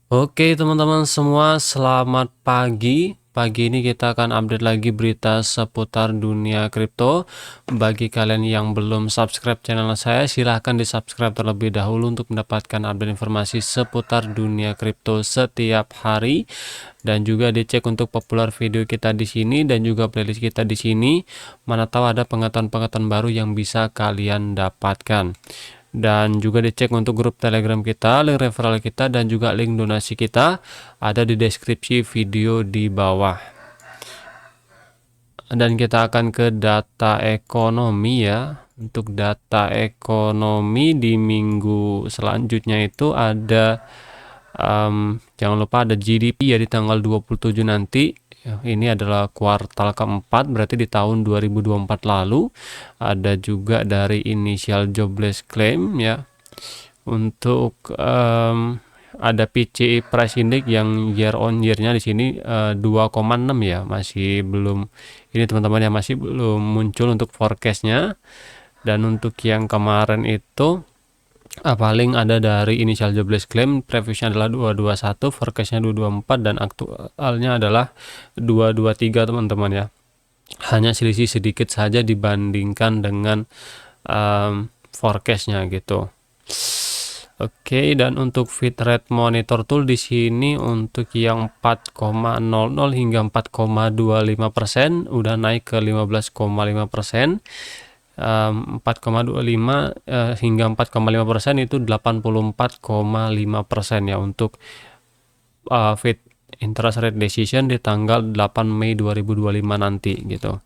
Oke teman-teman semua, selamat pagi. Pagi ini kita akan update lagi berita seputar dunia kripto. Bagi kalian yang belum subscribe channel saya, silahkan di subscribe terlebih dahulu untuk mendapatkan update informasi seputar dunia kripto setiap hari. Dan juga dicek untuk populer video kita di sini dan juga playlist kita di sini. Mana tahu ada pengetahuan-pengetahuan baru yang bisa kalian dapatkan. Dan juga dicek untuk grup Telegram kita, link referral kita, dan juga link donasi kita ada di deskripsi video di bawah. Dan kita akan ke data ekonomi ya. Untuk data ekonomi di minggu selanjutnya itu ada jangan lupa ada GDP ya di tanggal 27 nanti. Ini adalah kuartal keempat, berarti di tahun 2024 lalu. Ada juga dari initial jobless claim ya. Untuk ada PCE price index yang year on year-nya di sini 2,6 ya, masih belum ini teman-teman ya, masih belum muncul untuk forecast-nya. Dan untuk yang kemarin itu paling ada dari initial jobless claim, previously adalah 221, forecastnya 224, dan aktualnya adalah 223 teman-teman ya. Hanya selisih sedikit saja dibandingkan dengan forecastnya gitu. Oke, dan untuk fit rate monitor tool di sini untuk yang 4,00 hingga 4,25% udah naik ke 15,5%. 4,25 hingga 4,5% itu 84,5% ya untuk Fed interest rate decision di tanggal 8 Mei 2025 nanti gitu.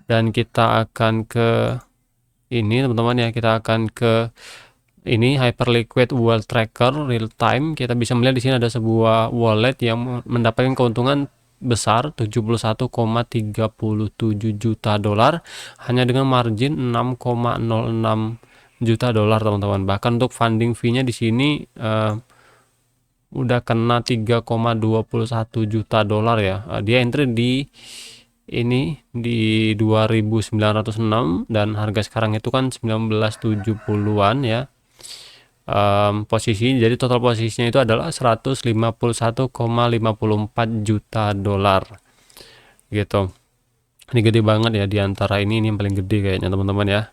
Dan kita akan ke ini teman-teman ya, kita akan ke ini Hyperliquid Wallet Tracker real time. Kita bisa melihat di sini ada sebuah wallet yang mendapatkan keuntungan besar 71,37 juta dolar hanya dengan margin 6,06 juta dolar teman-teman. Bahkan untuk funding fee-nya di sini udah kena 3,21 juta dolar ya. Dia entry di ini di 2906 dan harga sekarang itu kan 1970-an ya. Posisi, jadi total posisinya itu adalah 151,54 juta dolar gitu. Ini gede banget ya, di antara ini yang paling gede kayaknya teman-teman ya.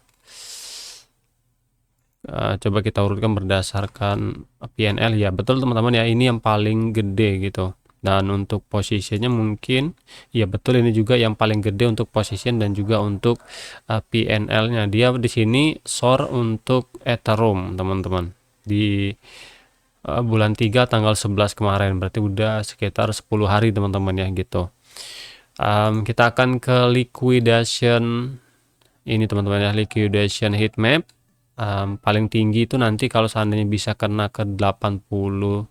Coba kita urutkan berdasarkan PNL ya, betul teman-teman ya, ini yang paling gede gitu. Dan untuk posisinya mungkin ya betul, ini juga yang paling gede untuk position dan juga untuk PNL-nya. Dia di sini short untuk Ethereum teman-teman di bulan 3 tanggal 11 kemarin, berarti udah sekitar 10 hari teman-teman ya gitu. Kita akan ke liquidation ini teman-teman ya, liquidation heat map. Paling tinggi itu nanti kalau seandainya bisa kena ke 88.000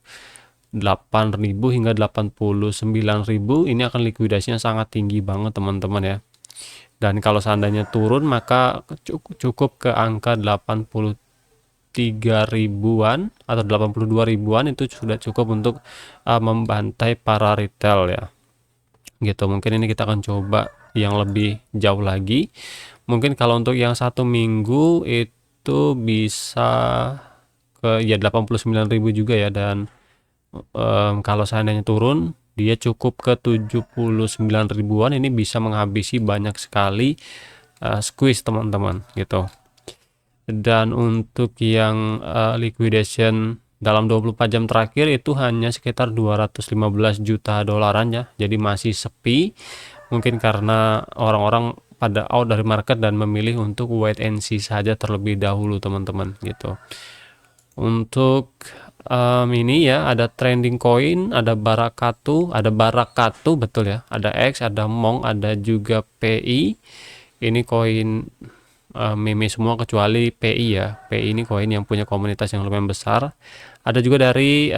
hingga 89.000, ini akan likuidasinya sangat tinggi banget teman-teman ya. Dan kalau seandainya turun maka cukup ke angka 83 ribuan atau 82 ribuan, itu sudah cukup untuk membantai para retail ya gitu. Mungkin ini kita akan coba yang lebih jauh lagi. Mungkin kalau untuk yang 1 minggu itu bisa ke ya 89.000 juga ya. Dan kalau seandainya turun dia cukup ke 79 ribuan, ini bisa menghabisi banyak sekali squeeze teman-teman gitu. Dan untuk yang liquidation dalam 24 jam terakhir itu hanya sekitar 215 juta dolaran ya. Jadi masih sepi, mungkin karena orang-orang pada out dari market dan memilih untuk wait and see saja terlebih dahulu teman-teman gitu. Untuk ini ya, ada trending coin, ada Barakatu betul ya, ada X, ada Monk, ada juga PI. Ini koin meme semua kecuali PI ya. PI ini koin yang punya komunitas yang lumayan besar. Ada juga dari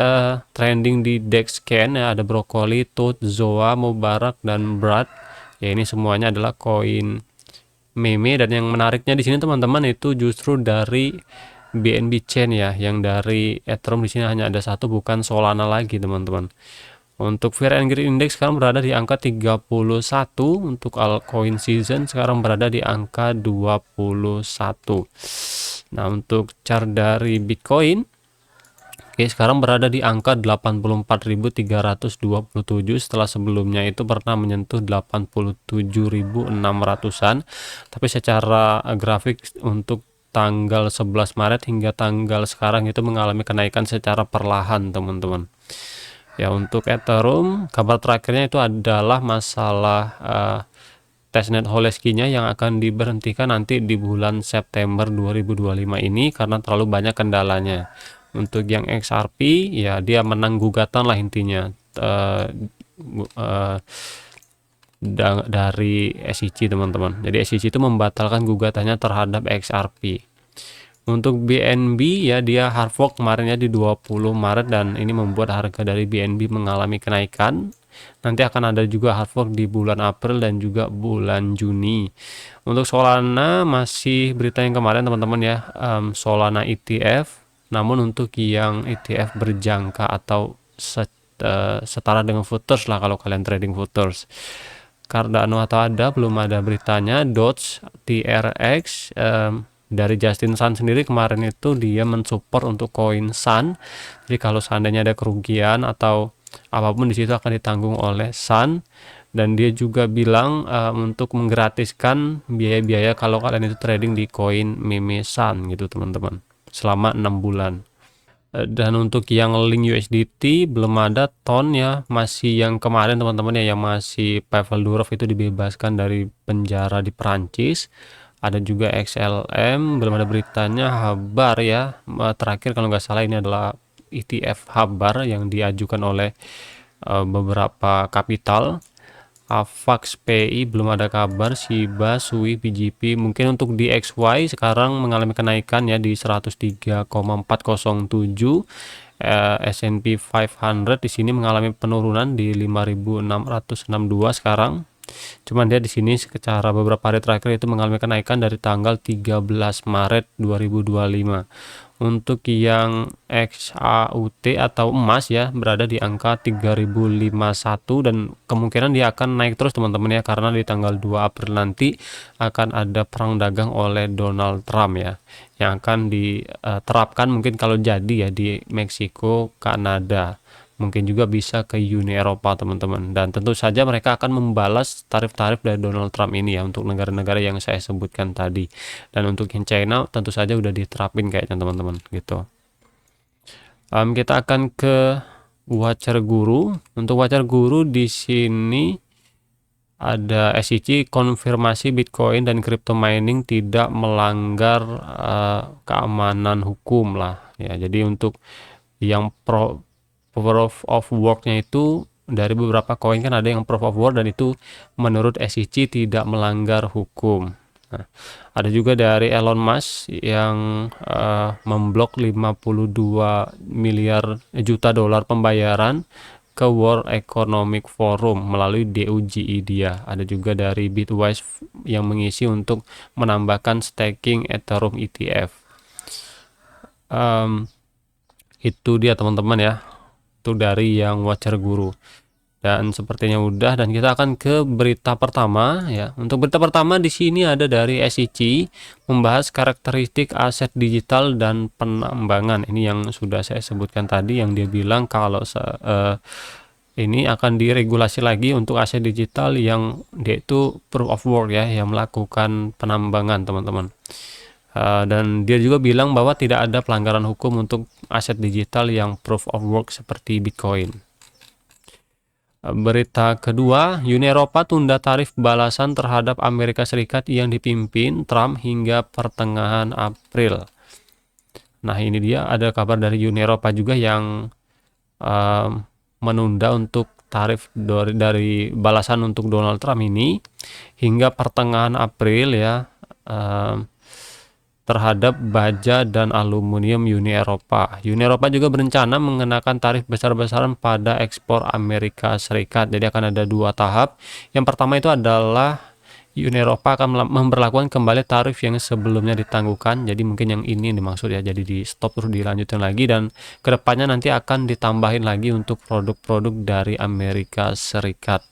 trending di DexScan ya, ada Broccoli, Tooth, Zoa, Mubarak, dan Brad. Ya ini semuanya adalah koin meme. Dan yang menariknya di sini teman-teman itu justru dari BNB Chain ya, yang dari Ethereum di sini hanya ada satu, bukan Solana lagi teman-teman. Untuk Fear and Greed Index sekarang berada di angka 31, untuk altcoin season sekarang berada di angka 21. Nah, untuk chart dari Bitcoin Oke, sekarang berada di angka 84.327 setelah sebelumnya itu pernah menyentuh 87.600-an. Tapi secara grafik untuk tanggal 11 Maret hingga tanggal sekarang itu mengalami kenaikan secara perlahan, teman-teman. Ya, untuk Ethereum, kabar terakhirnya itu adalah masalah testnet Holesky-nya yang akan diberhentikan nanti di bulan September 2025 ini karena terlalu banyak kendalanya. Untuk yang XRP ya dia menang gugatan lah intinya dari SEC, teman-teman. Jadi SEC itu membatalkan gugatannya terhadap XRP. Untuk BNB ya dia hard fork kemarin ya di 20 Maret dan ini membuat harga dari BNB mengalami kenaikan. Nanti akan ada juga hard fork di bulan April dan juga bulan Juni. Untuk Solana masih berita yang kemarin, teman-teman ya, Solana ETF. Namun untuk yang ETF berjangka atau setara dengan futures lah kalau kalian trading futures. Cardano atau ADA belum ada beritanya. Doge TRX dari Justin Sun sendiri kemarin itu dia mensupport untuk koin Sun. Jadi kalau seandainya ada kerugian atau apapun di situ akan ditanggung oleh Sun. Dan dia juga bilang untuk menggratiskan biaya-biaya kalau kalian itu trading di koin meme Sun gitu, teman-teman, selama 6 bulan. Dan untuk yang link USDT belum ada. Ton ya masih yang kemarin, teman-teman ya, yang masih Pavel Durov itu dibebaskan dari penjara di Perancis. Ada juga XLM belum ada beritanya. Habar ya terakhir kalau nggak salah ini adalah ETF Habar yang diajukan oleh beberapa kapital. Avax PI belum ada kabar. Shiba, Sui, PGP. Mungkin untuk DXY sekarang mengalami kenaikan ya di 103,407. S&P 500 di sini mengalami penurunan di 5.662 sekarang. Cuman dia di sini secara beberapa hari terakhir itu mengalami kenaikan dari tanggal 13 Maret 2025. Untuk yang XAUT atau emas ya berada di angka 3051 dan kemungkinan dia akan naik terus, teman-teman ya, karena di tanggal 2 April nanti akan ada perang dagang oleh Donald Trump ya yang akan diterapkan mungkin kalau jadi ya di Meksiko, Kanada. Mungkin juga bisa ke Uni Eropa, teman-teman. Dan tentu saja mereka akan membalas tarif-tarif dari Donald Trump ini ya untuk negara-negara yang saya sebutkan tadi. Dan untuk yang China tentu saja udah diterapin kayaknya, teman-teman, gitu. Kita akan ke Watcher Guru. Untuk Watcher Guru di sini ada SEC konfirmasi Bitcoin dan crypto mining tidak melanggar keamanan hukum lah ya. Jadi untuk yang proof of work-nya itu dari beberapa koin kan ada yang proof of work dan itu menurut SEC tidak melanggar hukum. Nah, ada juga dari Elon Musk yang memblok 52 juta dolar pembayaran ke World Economic Forum melalui DUGE dia. Ada juga dari Bitwise yang mengisi untuk menambahkan staking Ethereum ETF. Itu dia, teman-teman ya. Itu dari yang Watcher Guru. Dan sepertinya udah, dan kita akan ke berita pertama ya. Untuk berita pertama di sini ada dari SEC membahas karakteristik aset digital dan penambangan. Ini yang sudah saya sebutkan tadi yang dia bilang kalau ini akan diregulasi lagi untuk aset digital yang dia itu proof of work ya, yang melakukan penambangan, teman-teman. Dan dia juga bilang bahwa tidak ada pelanggaran hukum untuk aset digital yang proof of work seperti Bitcoin. Berita kedua, Uni Eropa tunda tarif balasan terhadap Amerika Serikat yang dipimpin Trump hingga pertengahan April. Nah, ini dia ada kabar dari Uni Eropa juga yang menunda untuk tarif dari balasan untuk Donald Trump ini hingga pertengahan April ya. Terhadap baja dan aluminium Uni Eropa. Uni Eropa juga berencana mengenakan tarif besar-besaran pada ekspor Amerika Serikat. Jadi akan ada 2 tahap. Yang pertama itu adalah Uni Eropa akan memberlakukan kembali tarif yang sebelumnya ditangguhkan. Jadi mungkin yang ini dimaksud ya. Jadi di stop terus dilanjutin lagi dan kedepannya nanti akan ditambahin lagi untuk produk-produk dari Amerika Serikat.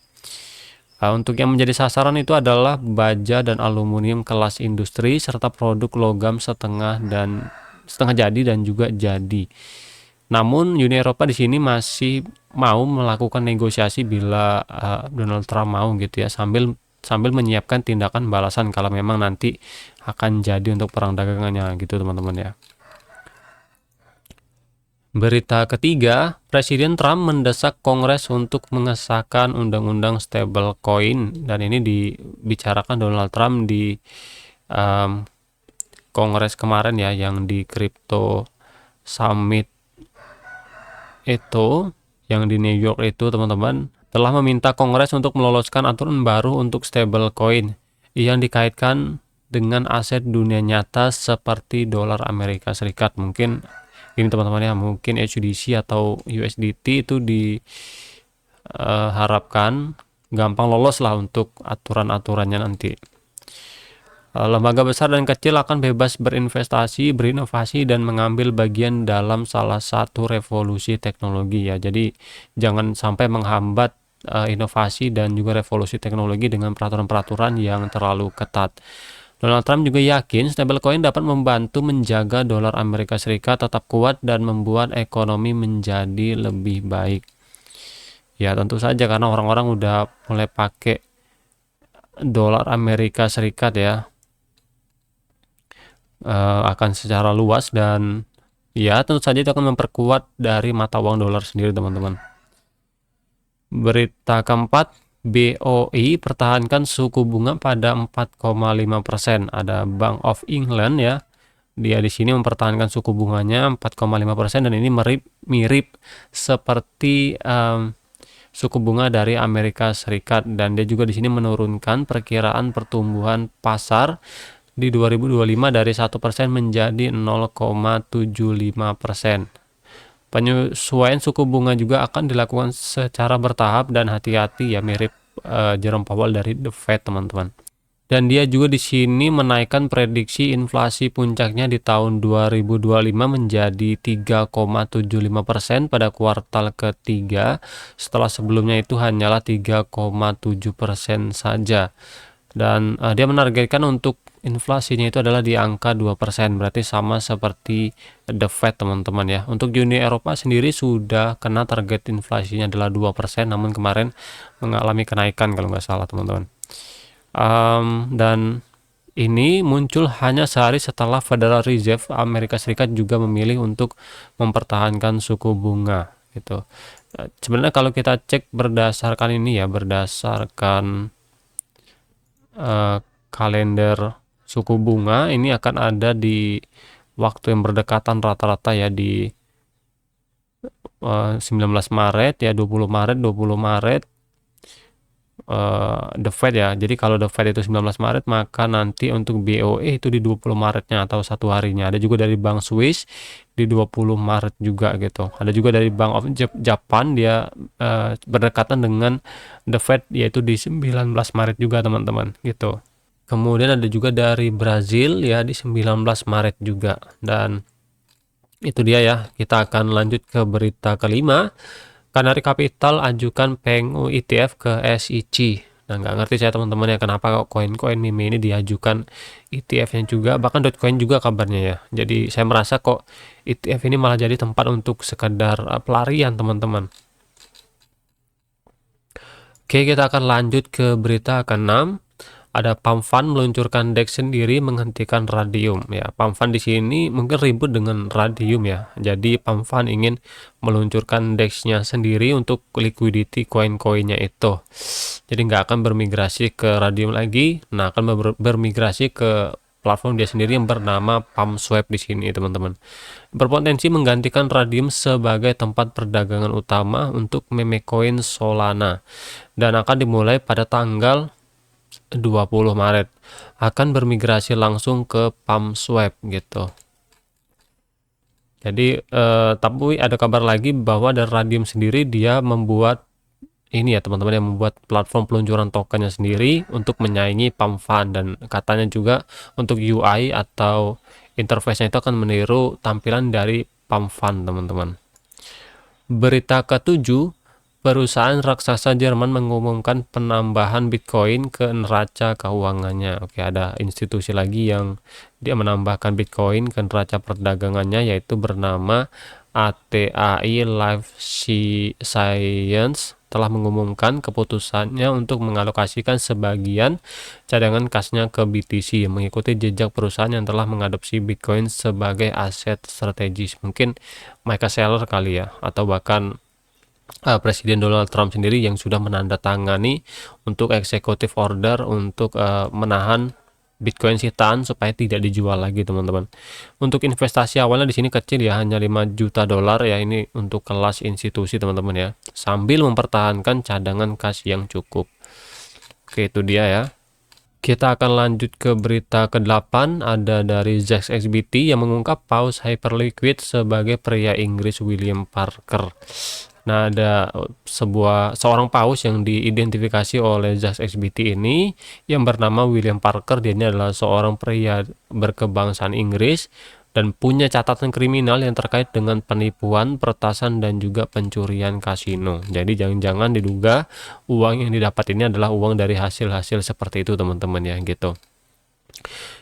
Untuk yang menjadi sasaran itu adalah baja dan aluminium kelas industri serta produk logam setengah jadi dan juga jadi. Namun Uni Eropa di sini masih mau melakukan negosiasi bila Donald Trump mau gitu ya, sambil menyiapkan tindakan balasan kalau memang nanti akan jadi untuk perang dagangannya gitu teman-teman ya. Berita ketiga, Presiden Trump mendesak Kongres untuk mengesahkan undang-undang stablecoin, dan ini dibicarakan Donald Trump di Kongres kemarin ya, yang di Crypto Summit itu, yang di New York itu teman-teman, telah meminta Kongres untuk meloloskan aturan baru untuk stablecoin yang dikaitkan dengan aset dunia nyata seperti dolar Amerika Serikat. Mungkin ini teman-teman ya, mungkin HUDC atau USDT itu diharapkan gampang lolos lah untuk aturan-aturannya nanti. Lembaga besar dan kecil akan bebas berinvestasi, berinovasi, dan mengambil bagian dalam salah satu revolusi teknologi ya. Jadi jangan sampai menghambat inovasi dan juga revolusi teknologi dengan peraturan-peraturan yang terlalu ketat. Donald Trump juga yakin stablecoin dapat membantu menjaga dolar Amerika Serikat tetap kuat dan membuat ekonomi menjadi lebih baik. Ya tentu saja karena orang-orang udah mulai pakai dolar Amerika Serikat ya, akan secara luas, dan ya tentu saja itu akan memperkuat dari mata uang dolar sendiri teman-teman. Berita keempat, BOE pertahankan suku bunga pada 4,5%. Ada Bank of England ya, dia di sini mempertahankan suku bunganya 4,5%, dan ini mirip seperti suku bunga dari Amerika Serikat, dan dia juga di sini menurunkan perkiraan pertumbuhan pasar di 2025 dari 1% menjadi 0,75%. Penyesuaian suku bunga juga akan dilakukan secara bertahap dan hati-hati ya, mirip Jerome Powell dari The Fed teman-teman. Dan dia juga di sini menaikkan prediksi inflasi puncaknya di tahun 2025 menjadi 3,75% pada kuartal ketiga, setelah sebelumnya itu hanyalah 3,7% saja. Dan dia menargetkan untuk inflasinya itu adalah di angka 2%, berarti sama seperti The Fed teman-teman ya. Untuk Uni Eropa sendiri sudah kena target inflasinya adalah 2%, namun kemarin mengalami kenaikan kalau nggak salah teman-teman. Dan ini muncul hanya sehari setelah Federal Reserve Amerika Serikat juga memilih untuk mempertahankan suku bunga gitu. Sebenarnya kalau kita cek berdasarkan ini ya, berdasarkan kalender suku bunga, ini akan ada di waktu yang berdekatan rata-rata ya, di 19 Maret ya, 20 Maret The Fed ya. Jadi kalau The Fed itu 19 Maret, maka nanti untuk BOE itu di 20 Maretnya atau satu harinya. Ada juga dari Bank Swiss di 20 Maret juga gitu. Ada juga dari Bank of Japan, dia berdekatan dengan The Fed yaitu di 19 Maret juga teman-teman gitu. Kemudian ada juga dari Brazil ya di 19 Maret juga. Dan itu dia ya, kita akan lanjut ke berita kelima. Canary Capital ajukan PNGU ETF ke SEC. Nah, nggak ngerti saya teman-teman ya, kenapa kok koin-koin meme ini diajukan ETF-nya juga, bahkan Dogecoin juga kabarnya ya. Jadi saya merasa kok ETF ini malah jadi tempat untuk sekedar pelarian teman-teman. Oke, kita akan lanjut ke berita ke-6. Ada Pump Fund meluncurkan DEX sendiri menghentikan Radium ya. Pump Fund di sini mungkin ribut dengan Radium ya. Jadi Pump Fund ingin meluncurkan DEX-nya sendiri untuk liquidity koin-koinnya itu. Jadi nggak akan bermigrasi ke Radium lagi. Nah, akan bermigrasi ke platform dia sendiri yang bernama PumpSwap di sini teman-teman. Berpotensi menggantikan Radium sebagai tempat perdagangan utama untuk meme coin Solana, dan akan dimulai pada tanggal 20 Maret. Akan bermigrasi langsung ke PumpSwap gitu. Jadi tapi ada kabar lagi bahwa dari Radium sendiri dia membuat ini ya teman-teman, yang membuat platform peluncuran tokennya sendiri untuk menyaingi Pump Fund, dan katanya juga untuk UI atau interface-nya itu akan meniru tampilan dari Pump Fund teman-teman. Berita ke-7, perusahaan raksasa Jerman mengumumkan penambahan Bitcoin ke neraca keuangannya. Oke, ada institusi lagi yang dia menambahkan Bitcoin ke neraca perdagangannya, yaitu bernama ATAI Life Science telah mengumumkan keputusannya untuk mengalokasikan sebagian cadangan kasnya ke BTC, mengikuti jejak perusahaan yang telah mengadopsi Bitcoin sebagai aset strategis. Mungkin Michael Saylor kali ya, atau bahkan Presiden Donald Trump sendiri yang sudah menandatangani untuk executive order untuk menahan Bitcoin sitaan supaya tidak dijual lagi, teman-teman. Untuk investasi awalnya di sini kecil ya, hanya 5 juta dolar ya, ini untuk kelas institusi, teman-teman ya. Sambil mempertahankan cadangan kas yang cukup. Oke, itu dia ya. Kita akan lanjut ke berita ke-8, ada dari Zacks XBT yang mengungkap paus Hyperliquid sebagai pria Inggris William Parker. Nah, ada seorang paus yang diidentifikasi oleh Zacks XBT ini yang bernama William Parker. Dia ini adalah seorang pria berkebangsaan Inggris dan punya catatan kriminal yang terkait dengan penipuan, peretasan, dan juga pencurian kasino. Jadi jangan-jangan diduga uang yang didapat ini adalah uang dari hasil-hasil seperti itu, teman-teman ya, gitu.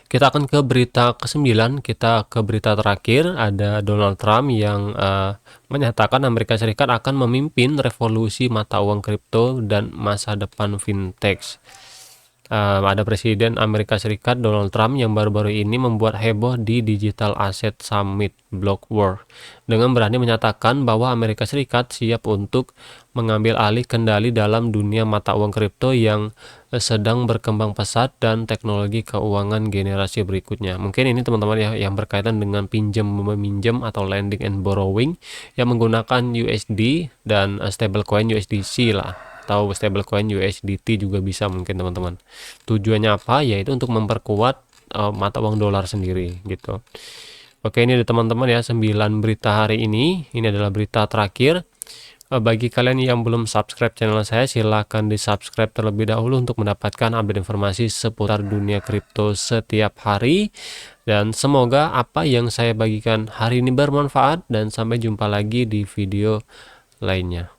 Kita akan ke berita ke-9, kita ke berita terakhir, ada Donald Trump yang menyatakan Amerika Serikat akan memimpin revolusi mata uang kripto dan masa depan fintech. Ada Presiden Amerika Serikat Donald Trump yang baru-baru ini membuat heboh di Digital Asset Summit Block World dengan berani menyatakan bahwa Amerika Serikat siap untuk mengambil alih kendali dalam dunia mata uang kripto yang sedang berkembang pesat dan teknologi keuangan generasi berikutnya. Mungkin ini teman-teman ya yang berkaitan dengan pinjam meminjam atau lending and borrowing yang menggunakan USD dan stablecoin USDC lah, atau stablecoin USDT juga bisa mungkin, teman-teman. Tujuannya apa? Yaitu untuk memperkuat mata uang dolar sendiri gitu. Oke, ini ada teman-teman ya 9 berita hari ini. Ini adalah berita terakhir. Bagi kalian yang belum subscribe channel saya, silahkan di subscribe terlebih dahulu untuk mendapatkan update informasi seputar dunia kripto setiap hari. Dan semoga apa yang saya bagikan hari ini bermanfaat, dan sampai jumpa lagi di video lainnya.